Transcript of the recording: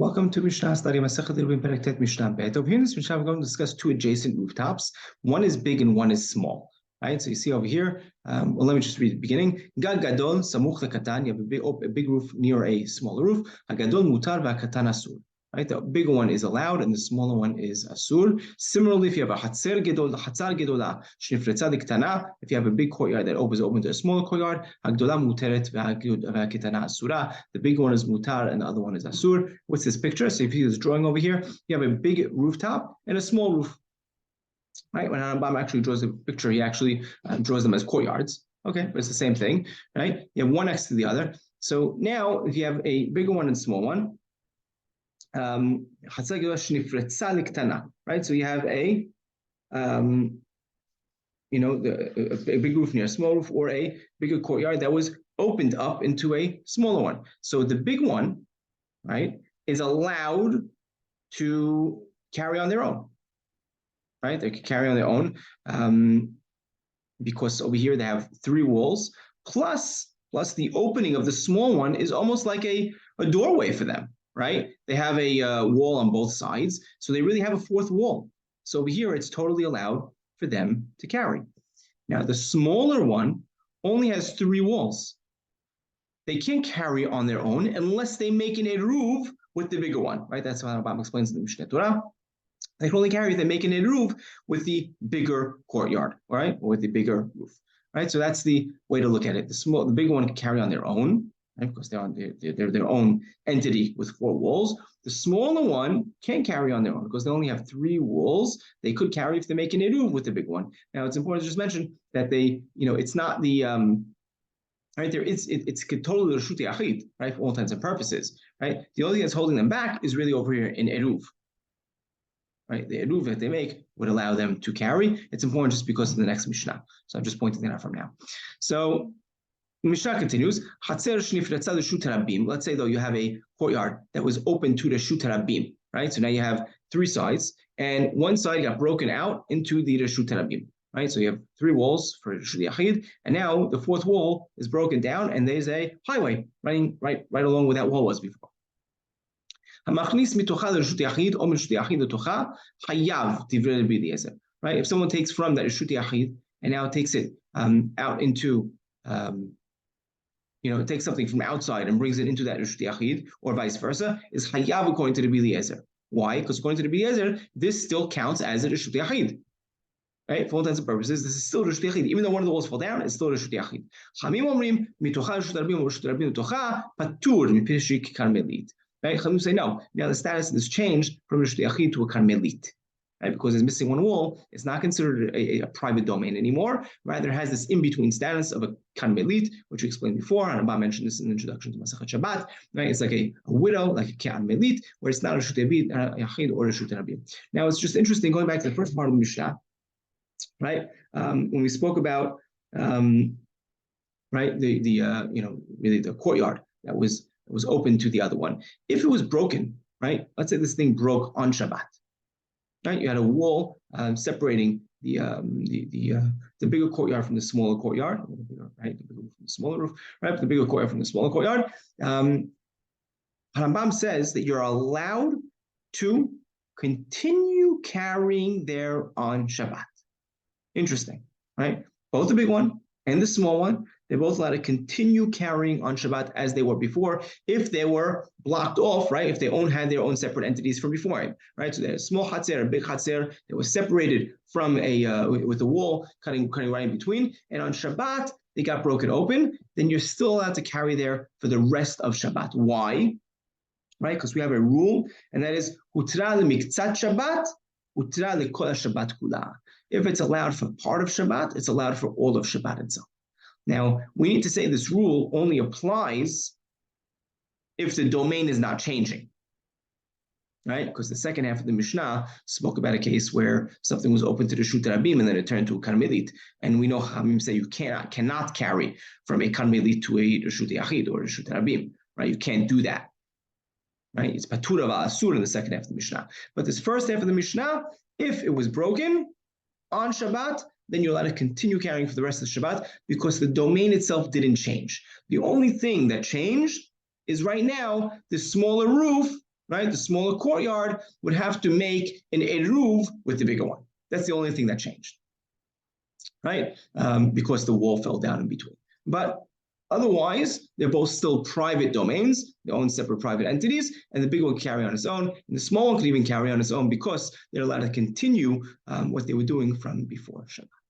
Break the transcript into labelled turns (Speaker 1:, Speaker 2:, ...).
Speaker 1: Welcome to Mishna study Masechet Eruvin Perek Tet Mishnah Bet. Over here in this Mishnah, we're going to discuss two adjacent rooftops. One is big and one is small. Right? So you see over here. Well, let me just read the beginning. Gag gadol samuch lekatan. You have a big roof near a smaller roof. Hagadol mutar v'hakatan asur. Right? The bigger one is allowed and the smaller one is asur. Similarly, if you have a hatzar gedola shnifretza diktana, if you have a big courtyard that opens open to a smaller courtyard, hagdola muteret v'hakitana asura. The bigger one is mutar and the other one is asur. What's this picture? So if you see this drawing over here, you have a big rooftop and a small roof. Right? When Rambam actually draws the picture, he actually draws them as courtyards. Okay, but it's the same thing, right? You have one next to the other. So now, if you have a bigger one and small one, right? So you have a big roof near a small roof, or a bigger courtyard that was opened up into a smaller one. So the big one, right, is allowed to carry on their own. Right, they could carry on their own because over here they have three walls plus the opening of the small one is almost like a doorway for them. Right, they have a wall on both sides, so they really have a fourth wall. So over here it's totally allowed for them to carry. Now the smaller one only has three walls. They can't carry on their own unless they make an eruv with the bigger one. Right, that's how Rambam explains in the Mishnah Torah. They can only carry if they make an eruv with the bigger courtyard, right, or with the bigger roof, right? So that's the way to look at it. The bigger one can carry on their own, right, because they're their own entity with four walls. The smaller one can't carry on their own because they only have three walls. They could carry if they make an eruv with the big one. Now it's important to just mention that it's not the right there. It's totally reshut yachid, right, for all intents and purposes, right? The only thing that's holding them back is really over here in eruv. Right, the eruv that they make would allow them to carry. It's important just because of the next Mishnah. So I'm just pointing that out from now. So the Mishnah continues. Let's say though you have a courtyard that was open to the Reshut Rabim, right? So now you have three sides, and one side got broken out into the Reshut Rabim, right? So you have three walls for Reshut Yachid, and now the fourth wall is broken down, and there's a highway running right along where that wall was before. Right? If someone takes from that Reshut Yachid and now takes it out into, takes something from outside and brings it into that Reshut Yachid, or vice versa, is Hayav according to the Eliezer. Why? Because according to the Eliezer, this still counts as a Reshut Yachid. Right? For all intents and purposes, this is still Reshut Yachid. Even though one of the walls fell down, it's still Reshut Yachid. Chamim omrim, mitocha Reshut Rabim, Reshut Rabim tocha, patur mipishik karmelit. Right? Chamim say no. Now the status is changed from Reshut Yachid to a karmelit. Right? Because it's missing one wall, it's not considered a private domain anymore. Rather, it has this in-between status of a karmelit, which we explained before, and Abba mentioned this in the introduction to Masechet Shabbat. Right? It's like a widow, like a karmelit, where it's not a Reshut Yachid or a Reshut Rabim. Now it's just interesting, going back to the first part of the Mishnah, right? When we spoke about right, really the courtyard that was open to the other one. If it was broken, right? Let's say this thing broke on Shabbat, right? You had a wall separating the bigger courtyard from the smaller courtyard, right? The bigger roof from the smaller roof, right? The bigger courtyard from the smaller courtyard. Rambam says that you're allowed to continue carrying there on Shabbat. Interesting, right? Both the big one and the small one, they're both allowed to continue carrying on Shabbat as they were before, if they were blocked off, right? If they had their own separate entities from before, right? So there's a small chatzir, a big chatzir that was separated from with a wall cutting right in between, and on Shabbat they got broken open. Then you're still allowed to carry there for the rest of Shabbat. Why? Right? Because we have a rule, and that is hutra lemiktzat Shabbat, hutra lekol Shabbat kula. If it's allowed for part of Shabbat, it's allowed for all of Shabbat itself. Now, we need to say this rule only applies if the domain is not changing, right? Because the second half of the Mishnah spoke about a case where something was open to the Reshut Rabim and then it turned to a karmelit. And we know Hamim say you cannot carry from a karmelit to a Reshut Yachid or a Reshut Rabim, right? You can't do that. Right? It's patura va'asur in the second half of the Mishnah. But this first half of the Mishnah, if it was broken on Shabbat, then you're allowed to continue carrying for the rest of the Shabbat because the domain itself didn't change. The only thing that changed is right now the smaller roof right? The smaller courtyard would have to make an eruv with the bigger one. That's the only thing that changed, right? Because the wall fell down in between. But otherwise, they're both still private domains, their own separate private entities, and the big one can carry on its own, and the small one can even carry on its own because they're allowed to continue what they were doing from before Shabbat.